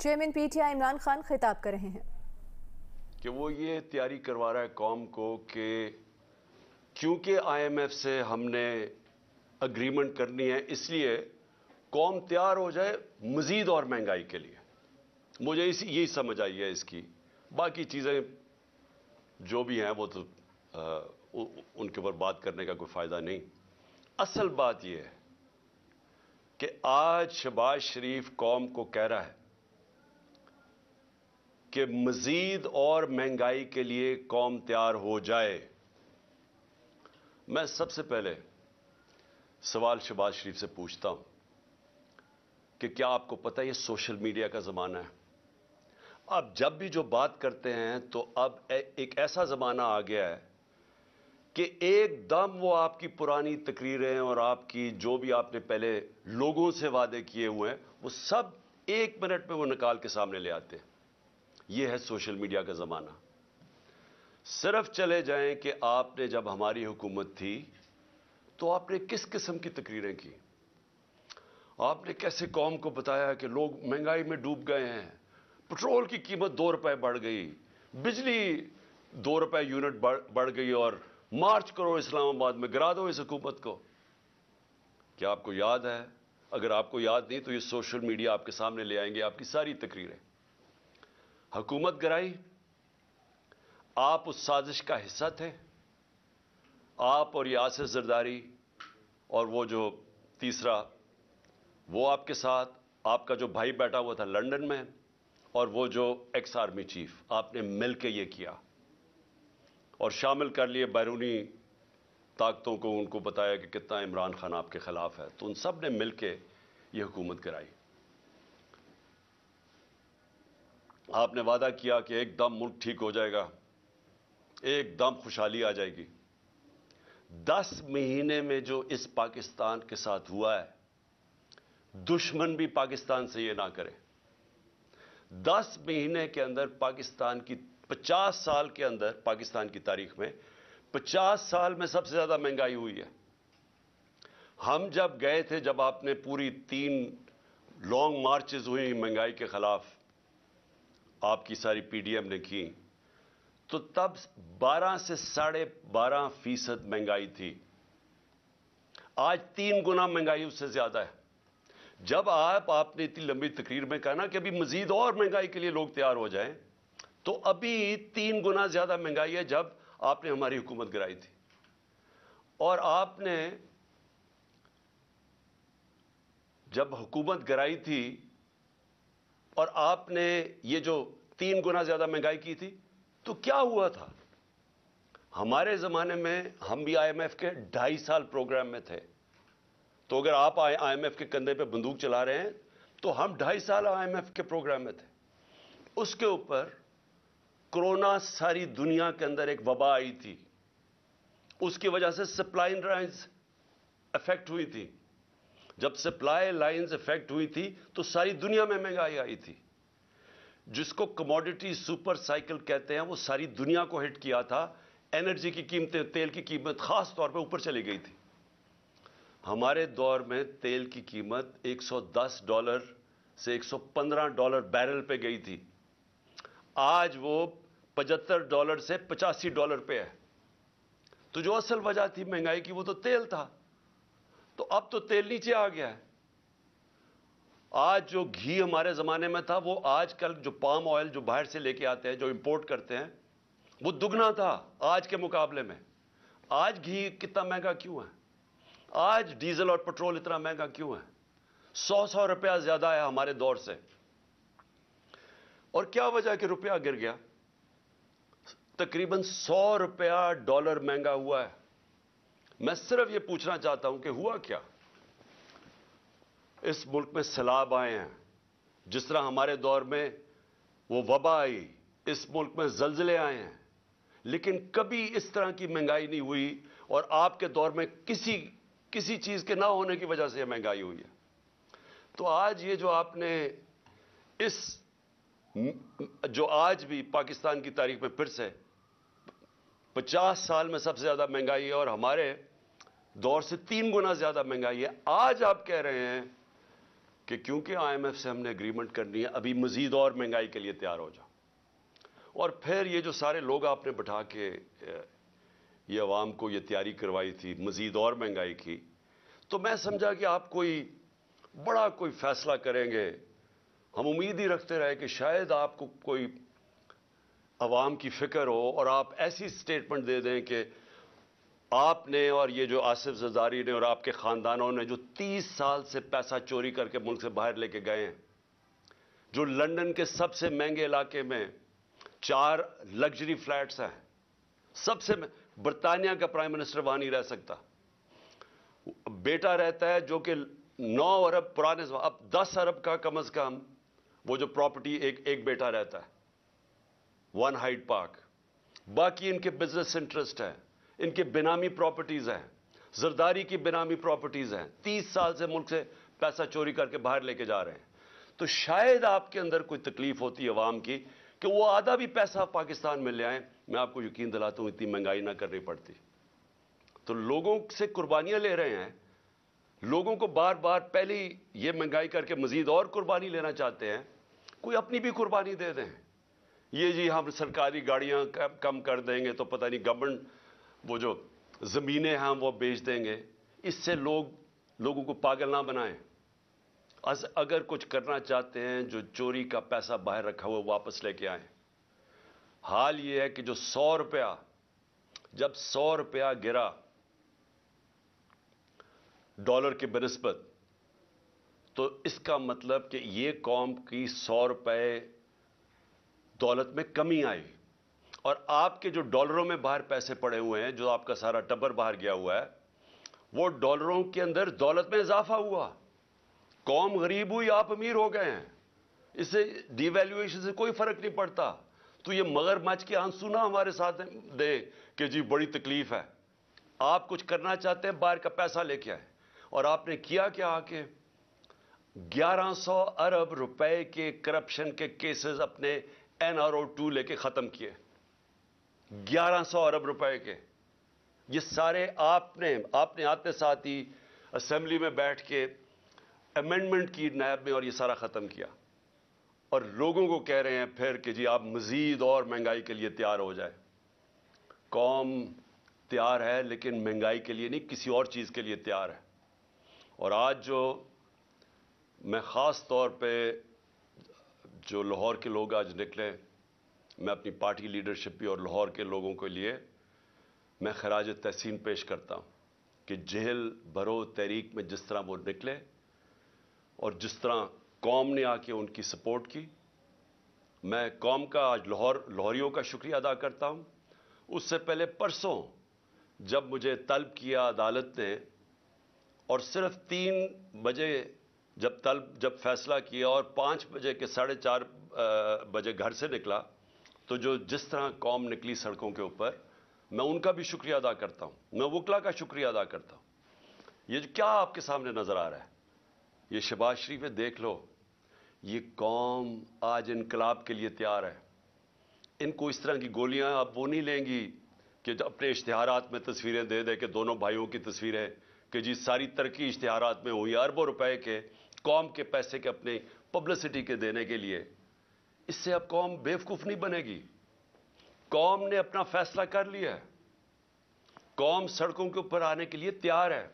Chairman P T I Imran Khan خطاب کر رہے ہیں کہ وہ یہ تیاری کروا رہا ہے قوم کو کہ کیونکہ آئی ایم ایف سے ہم نے اگریمنٹ کرنی ہے، اس لیے قوم تیار ہو جائے مزید اور مہنگائی کے لیے. مجھے یہی سمجھ آئی ہے اس کی. باقی چیزیں جو بھی ہیں وہ تو ان کے اوپر بات کرنے کا کوئی فائدہ نہیں. اصل بات یہ ہے کہ آج شہباز شریف قوم کو کہہ رہا ہے کہ مزید اور مہنگائی کے لیے قوم تیار ہو جائے. میں سب سے پہلے سوال شہباز شریف سے پوچھتا ہوں کہ کیا آپ کو پتہ ہے یہ سوشل میڈیا کا زمانہ ہے؟ اب جب بھی جو بات کرتے ہیں تو اب ایک ایسا زمانہ آ گیا ہے کہ ایک دم وہ آپ کی پرانی تقریریں اور آپ کی جو بھی آپ نے پہلے لوگوں سے وعدے کیے ہوئے ہیں وہ سب 1 منٹ میں وہ نکال کے سامنے لے آتے ہیں. یہ ہے سوشل میڈیا کا زمانہ. صرف چلے جائیں کہ آپ نے جب ہماری حکومت تھی تو آپ نے کس قسم کی تقریریں کی. آپ نے کیسے قوم کو بتایا کہ لوگ مہنگائی میں ڈوب گئے ہیں، پٹرول کی قیمت 2 روپے بڑھ گئی، بجلی 2 روپے یونٹ بڑھ گئی، اور مارچ کرو اسلام آباد میں، گرا دو اس حکومت کو. کیا آپ کو یاد ہے؟ اگر آپ کو یاد نہیں تو یہ سوشل میڈیا آپ کے سامنے لے آئیں گے آپ کی ساری تقریریں. حکومت گرائی، آپ اس سازش کا حصہ تھے. آپ اور یاسر زرداری اور وہ جو تیسرا وہ آپ کے ساتھ، آپ کا جو بھائی بیٹھا ہوا تھا لندن میں، اور وہ جو ایکس آرمی چیف، آپ نے مل کے یہ کیا اور شامل کر لیے بیرونی طاقتوں کو. ان کو بتایا کہ کتنا عمران خان آپ کے خلاف ہے، تو ان سب نے مل کے یہ حکومت کرائی. آپ نے وعدہ کیا کہ ایک دم ملک ٹھیک ہو جائے گا، ایک دم خوشحالی آ جائے گی. 10 مہینے میں جو اس پاکستان کے ساتھ ہوا ہے، دشمن بھی پاکستان سے یہ نہ کرے. 10 مہینے کے اندر پاکستان کی 50 سال کے اندر، پاکستان کی تاریخ میں 50 سال میں سب سے زیادہ مہنگائی ہوئی ہے. ہم جب گئے تھے، جب آپ نے پوری 3 لانگ مارچز ہوئی مہنگائی کے خلاف، آپ کی ساری پی ڈی ایم نے کی، تو تب 12 سے 12.5% مہنگائی تھی. آج 3 گنا مہنگائی اس سے زیادہ ہے. جب آپ نے اتنی لمبی تقریر میں کہا نا کہ ابھی مزید اور مہنگائی کے لیے لوگ تیار ہو جائیں، تو ابھی 3 گنا زیادہ مہنگائی ہے جب آپ نے ہماری حکومت گرائی تھی. اور آپ نے جب حکومت گرائی تھی اور آپ نے یہ جو 3 گنا زیادہ مہنگائی کی تھی، تو کیا ہوا تھا؟ ہمارے زمانے میں ہم بھی آئی ایم ایف کے 2.5 سال پروگرام میں تھے. تو اگر آپ آئی ایم ایف کے کندھے پہ بندوق چلا رہے ہیں تو ہم 2.5 سال آئی ایم ایف کے پروگرام میں تھے. اس کے اوپر کورونا ساری دنیا کے اندر ایک وبا آئی تھی، اس کی وجہ سے سپلائی لائنز افیکٹ ہوئی تھی. جب سپلائی لائنز افیکٹ ہوئی تھی تو ساری دنیا میں مہنگائی آئی تھی. جس کو کموڈٹی سپر سائیکل کہتے ہیں، وہ ساری دنیا کو ہٹ کیا تھا. انرجی کی قیمتیں، تیل کی قیمت خاص طور پہ اوپر چلی گئی تھی. ہمارے دور میں تیل کی قیمت $110 سے $115 بیرل پہ گئی تھی. آج وہ $75 سے $85 پہ ہے. تو جو اصل وجہ تھی مہنگائی کی وہ تو تیل تھا. تو اب تو تیل نیچے آ گیا ہے. آج جو گھی ہمارے زمانے میں تھا، وہ آج کل جو پام آئل جو باہر سے لے کے آتے ہیں، جو امپورٹ کرتے ہیں، وہ دگنا تھا آج کے مقابلے میں. آج گھی کتنا مہنگا کیوں ہے؟ آج ڈیزل اور پٹرول اتنا مہنگا کیوں ہے؟ 100 روپیہ زیادہ ہے ہمارے دور سے. اور کیا وجہ کہ روپیہ گر گیا؟ تقریباً $100 مہنگا ہوا ہے. میں صرف یہ پوچھنا چاہتا ہوں کہ ہوا کیا؟ اس ملک میں سیلاب آئے ہیں، جس طرح ہمارے دور میں وہ وبا آئی. اس ملک میں زلزلے آئے ہیں، لیکن کبھی اس طرح کی مہنگائی نہیں ہوئی. اور آپ کے دور میں کسی چیز کے نہ ہونے کی وجہ سے یہ مہنگائی ہوئی ہے. تو آج یہ جو آپ نے جو آج بھی پاکستان کی تاریخ میں پھر سے 50 سال میں سب سے زیادہ مہنگائی ہے، اور ہمارے دور سے 3 گنا زیادہ مہنگائی ہے. آج آپ کہہ رہے ہیں کہ کیونکہ IMF سے ہم نے اگریمنٹ کرنی ہے، ابھی مزید اور مہنگائی کے لیے تیار ہو جاؤ. اور پھر یہ جو سارے لوگ آپ نے بٹھا کے یہ عوام کو یہ تیاری کروائی تھی مزید اور مہنگائی کی، تو میں سمجھا کہ آپ کوئی بڑا کوئی فیصلہ کریں گے. ہم امید ہی رکھتے رہے کہ شاید آپ کو کوئی عوام کی فکر ہو اور آپ ایسی سٹیٹمنٹ دے دیں کہ آپ نے اور یہ جو آصف زرداری نے اور آپ کے خاندانوں نے جو 30 سال سے پیسہ چوری کر کے ملک سے باہر لے کے گئے ہیں، جو لندن کے سب سے مہنگے علاقے میں 4 لگژری فلیٹس ہیں، سب سے برطانیہ کا پرائم منسٹر وہاں نہیں رہ سکتا. بیٹا رہتا ہے جو کہ 9 ارب پرانے، اب 10 ارب کا کم از کم وہ جو پراپرٹی ایک بیٹا رہتا ہے 1 ہائیڈ پارک. باقی ان کے بزنس انٹرسٹ ہیں، ان کے بینامی پراپرٹیز ہیں، زرداری کی بینامی پراپرٹیز ہیں. 30 سال سے ملک سے پیسہ چوری کر کے باہر لے کے جا رہے ہیں. تو شاید آپ کے اندر کوئی تکلیف ہوتی ہے عوام کی کہ وہ آدھا بھی پیسہ پاکستان میں لے آئیں. میں آپ کو یقین دلاتا ہوں اتنی مہنگائی نہ کرنی پڑتی. تو لوگوں سے قربانیاں لے رہے ہیں، لوگوں کو بار بار پہلے یہ مہنگائی کر کے مزید اور قربانی لینا چاہتے ہیں. کوئی اپنی بھی قربانی دے دیں. یہ جی ہم سرکاری گاڑیاں کم کر دیں گے تو پتہ نہیں گورنمنٹ وہ جو زمینیں ہیں وہ بیچ دیں گے. اس سے لوگوں کو پاگل نہ بنائیں. اگر کچھ کرنا چاہتے ہیں جو چوری کا پیسہ باہر رکھا ہوا واپس لے کے آئیں. حال یہ ہے کہ جو 100 روپیہ، جب 100 روپیہ گرا ڈالر کے بنسبت، تو اس کا مطلب کہ یہ قوم کی 100 روپے دولت میں کمی آئی. اور آپ کے جو ڈالروں میں باہر پیسے پڑے ہوئے ہیں، جو آپ کا سارا ٹبر باہر گیا ہوا ہے، وہ ڈالروں کے اندر دولت میں اضافہ ہوا. قوم غریب ہوئی، آپ امیر ہو گئے ہیں. اس سے ڈی ویلیویشن سے کوئی فرق نہیں پڑتا. تو یہ مگرمچھ کے آنسو نہ ہمارے ساتھ دیں کہ جی بڑی تکلیف ہے. آپ کچھ کرنا چاہتے ہیں باہر کا پیسہ لے کے آئے. اور آپ نے کیا کیا آ کے 1100 ارب روپے کے کرپشن کے کیسز اپنے NRO2 لے کے ختم کیے. 1100 ارب روپے کے. یہ سارے آپ نے آتے ساتھ ہی اسمبلی میں بیٹھ کے امینڈمنٹ کی نیب میں اور یہ سارا ختم کیا. اور لوگوں کو کہہ رہے ہیں پھر کہ جی آپ مزید اور مہنگائی کے لیے تیار ہو جائے. قوم تیار ہے لیکن مہنگائی کے لیے نہیں، کسی اور چیز کے لیے تیار ہے. اور آج جو میں خاص طور پہ جو لاہور کے لوگ آج نکلے، میں اپنی پارٹی لیڈرشپ بھی اور لاہور کے لوگوں کے لیے میں خراج تحسین پیش کرتا ہوں کہ جہل بھرو تحریک میں جس طرح وہ نکلے اور جس طرح قوم نے آ کے ان کی سپورٹ کی. میں قوم کا آج لاہوریوں کا شکریہ ادا کرتا ہوں. اس سے پہلے پرسوں جب مجھے طلب کیا عدالت نے اور صرف 3 بجے جب فیصلہ کیا اور 5 بجے کے 4:30 بجے گھر سے نکلا، تو جس طرح قوم نکلی سڑکوں کے اوپر، میں ان کا بھی شکریہ ادا کرتا ہوں. میں وکلا کا شکریہ ادا کرتا ہوں. یہ جو کیا آپ کے سامنے نظر آ رہا ہے، یہ شہباز شریف ہے، دیکھ لو. یہ قوم آج انقلاب کے لیے تیار ہے. ان کو اس طرح کی گولیاں اب وہ نہیں لیں گی کہ اپنے اشتہارات میں تصویریں دے دے کہ دونوں بھائیوں کی تصویریں کہ جی ساری ترقی اشتہارات میں ہوئی، اربوں روپے کے قوم کے پیسے کے اپنے پبلسٹی کے دینے کے لیے. اس سے اب قوم بیوقوف نہیں بنے گی. قوم نے اپنا فیصلہ کر لیا ہے. قوم سڑکوں کے اوپر آنے کے لیے تیار ہے.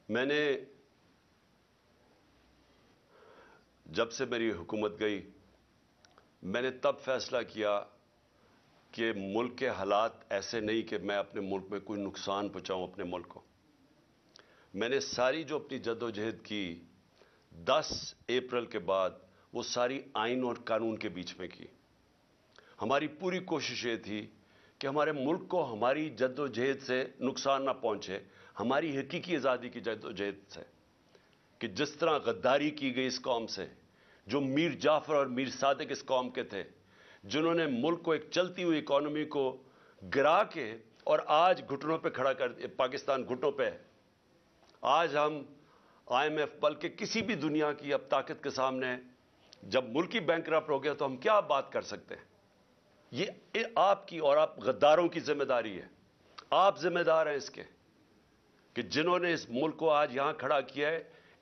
میں نے جب سے میری حکومت گئی، میں نے تب فیصلہ کیا کہ ملک کے حالات ایسے نہیں کہ میں اپنے ملک میں کوئی نقصان پہنچاؤں اپنے ملک کو. میں نے ساری جو اپنی جدوجہد کی 10 اپریل کے بعد، وہ ساری آئین اور قانون کے بیچ میں کی. ہماری پوری کوشش یہ تھی کہ ہمارے ملک کو ہماری جدوجہد سے نقصان نہ پہنچے، ہماری حقیقی آزادی کی جدوجہد سے. کہ جس طرح غداری کی گئی اس قوم سے، جو میر جعفر اور میر صادق اس قوم کے تھے، جنہوں نے ملک کو ایک چلتی ہوئی اکانومی کو گرا کے اور آج گھٹنوں پہ کھڑا کر دیا. پاکستان گھٹنوں پہ ہے. آج ہم IMF بلکہ کسی بھی دنیا کی اب طاقت کے سامنے، جب ملک ہی بینکرپٹ ہو گیا تو ہم کیا بات کر سکتے ہیں. یہ آپ کی اور آپ غداروں کی ذمہ داری ہے. آپ ذمہ دار ہیں اس کے کہ جنہوں نے اس ملک کو آج یہاں کھڑا کیا ہے.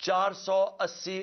480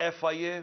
FIA,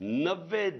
90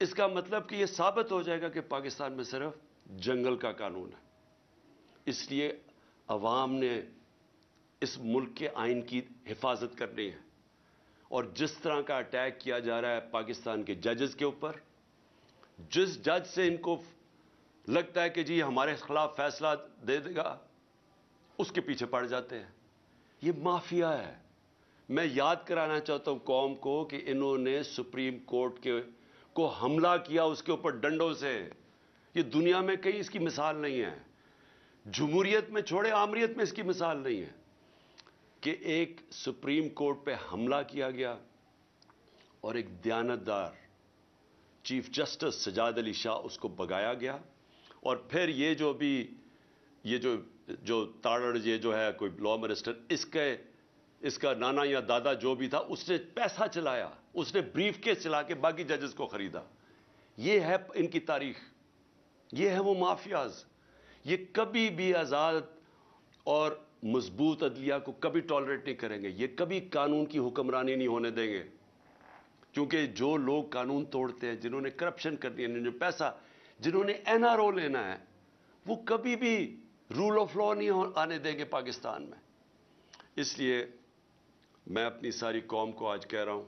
اس کا مطلب کہ یہ ثابت ہو جائے گا کہ پاکستان میں صرف جنگل کا قانون ہے. اس لیے عوام نے اس ملک کے آئین کی حفاظت کرنی ہے. اور جس طرح کا اٹیک کیا جا رہا ہے پاکستان کے ججز کے اوپر، جس جج سے ان کو لگتا ہے کہ جی ہمارے خلاف فیصلہ دے دے گا، اس کے پیچھے پڑ جاتے ہیں. یہ مافیا ہے. میں یاد کرانا چاہتا ہوں قوم کو کہ انہوں نے سپریم کورٹ کو حملہ کیا اس کے اوپر ڈنڈوں سے. یہ دنیا میں کہیں اس کی مثال نہیں ہے. جمہوریت میں چھوڑے، آمریت میں اس کی مثال نہیں ہے کہ ایک سپریم کورٹ پہ حملہ کیا گیا اور ایک دیانتدار چیف جسٹس سجاد علی شاہ اس کو بگایا گیا. اور پھر یہ جو تاڑڑ یہ جو ہے کوئی لا منسٹر، اس کا نانا یا دادا جو بھی تھا، اس نے پیسہ چلایا، اس نے بریف کیس چلا کے باقی ججز کو خریدا. یہ ہے ان کی تاریخ. یہ ہے وہ مافیاز. یہ کبھی بھی آزاد اور مضبوط عدلیہ کو کبھی ٹالریٹ نہیں کریں گے. یہ کبھی قانون کی حکمرانی نہیں ہونے دیں گے. کیونکہ جو لوگ قانون توڑتے ہیں، جنہوں نے کرپشن کرنی ہے، جو پیسہ، جنہوں نے این آر او لینا ہے، وہ کبھی بھی رول آف لا نہیں آنے دیں گے پاکستان میں. اس لیے میں اپنی ساری قوم کو آج کہہ رہا ہوں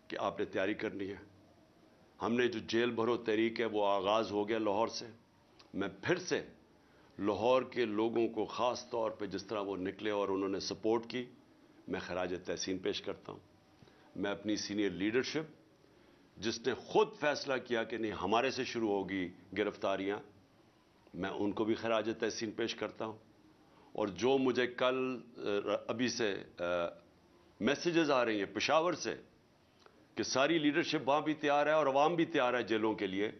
کہ آپ نے تیاری کرنی ہے. ہم نے جو جیل بھرو تحریک ہے وہ آغاز ہو گیا لاہور سے. میں پھر سے لاہور کے لوگوں کو خاص طور پہ جس طرح وہ نکلے اور انہوں نے سپورٹ کی، میں خراج تحسین پیش کرتا ہوں. میں اپنی سینئر لیڈرشپ جس نے خود فیصلہ کیا کہ نہیں ہمارے سے شروع ہوگی گرفتاریاں، میں ان کو بھی خراج تحسین پیش کرتا ہوں. اور جو مجھے کل ابھی سے میسیجز آ رہی ہیں پشاور سے کہ ساری لیڈرشپ وہاں بھی تیار ہے اور عوام بھی تیار ہے جیلوں کے لیے،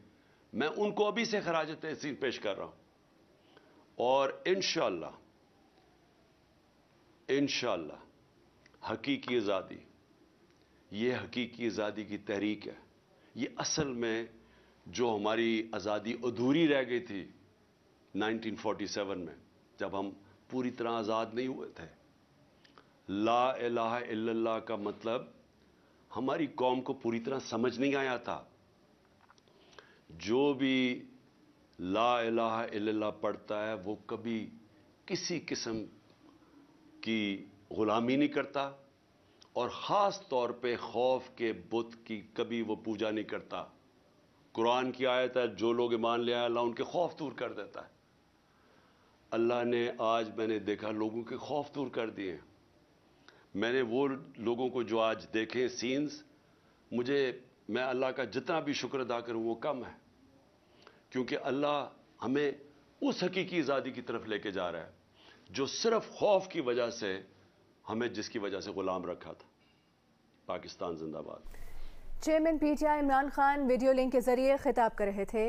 میں ان کو ابھی سے خراج تحسین پیش کر رہا ہوں. اور انشاءاللہ حقیقی آزادی، یہ حقیقی آزادی کی تحریک ہے. یہ اصل میں جو ہماری آزادی ادھوری رہ گئی تھی 1947 میں، جب ہم پوری طرح آزاد نہیں ہوئے تھے. لا الہ الا اللہ کا مطلب ہماری قوم کو پوری طرح سمجھ نہیں آیا تھا. جو بھی لا الہ الا اللہ پڑھتا ہے وہ کبھی کسی قسم کی غلامی نہیں کرتا، اور خاص طور پہ خوف کے بت کی کبھی وہ پوجا نہیں کرتا. قرآن کی آیت ہے جو لوگ ایمان لے آئے اللہ ان کے خوف دور کر دیتا ہے. اللہ نے آج میں نے دیکھا لوگوں کے خوف دور کر دیے. میں نے وہ لوگوں کو جو آج دیکھے سینز، میں اللہ کا جتنا بھی شکر ادا کروں وہ کم ہے. کیونکہ اللہ ہمیں اس حقیقی آزادی کی طرف لے کے جا رہا ہے جو صرف خوف کی وجہ سے ہمیں جس کی وجہ سے غلام رکھا تھا. پاکستان زندہ باد. Chairman P T I Imran Khan video link کے ذریعے خطاب کر رہے تھے.